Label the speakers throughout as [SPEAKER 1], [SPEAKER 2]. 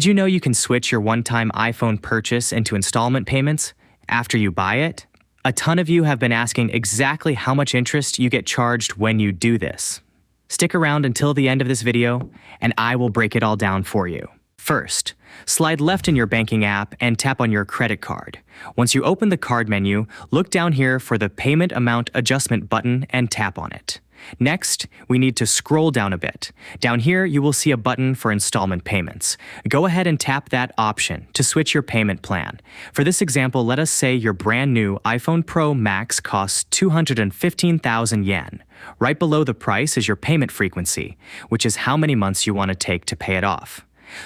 [SPEAKER 1] Did you know you can switch your one-time iPhone purchase into installment payments after you buy it? A ton of you have been asking exactly how much interest you get charged when you do this. Stick around until the end of this video, and I will break it all down for you. First, slide left in your banking app and tap on your credit card. Once you open the card menu, look down here for the Payment Amount Adjustment button and tap on it. Next, we need to scroll down a bit. Down here, you will see a button for installment payments. Go ahead and tap that option to switch your payment plan. For this example, let us say your brand new iPhone Pro Max costs 215,000 yen. Right below the price is your payment frequency, which is how many months you want to take to pay it off.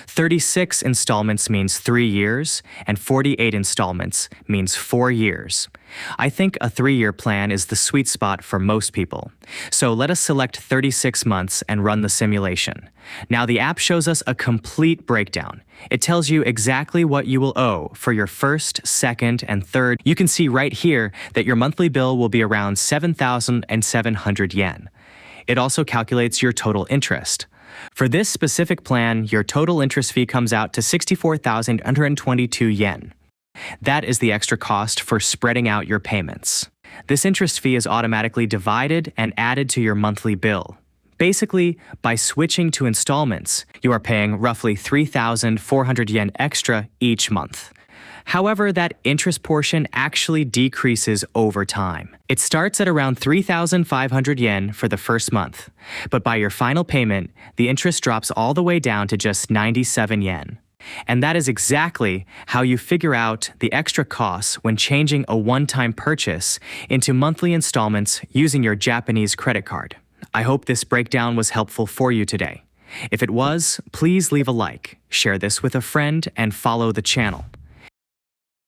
[SPEAKER 1] 36 installments means 3 years, and 48 installments means 4 years. I think a 3-year plan is the sweet spot for most people. So let us select 36 months and run the simulation. Now the app shows us a complete breakdown. It tells you exactly what you will owe for your first, second, and third. You can see right here that your monthly bill will be around 7,700 yen. It also calculates your total interest. For this specific plan, your total interest fee comes out to 64,122 yen. That is the extra cost for spreading out your payments. This interest fee is automatically divided and added to your monthly bill. Basically, by switching to installments, you are paying roughly 3,400 yen extra each month. However, that interest portion actually decreases over time. It starts at around 3,500 yen for the first month, but by your final payment, the interest drops all the way down to just 97 yen. And that is exactly how you figure out the extra costs when changing a one-time purchase into monthly installments using your Japanese credit card. I hope this breakdown was helpful for you today. If it was, please leave a like, share this with a friend, and follow the channel.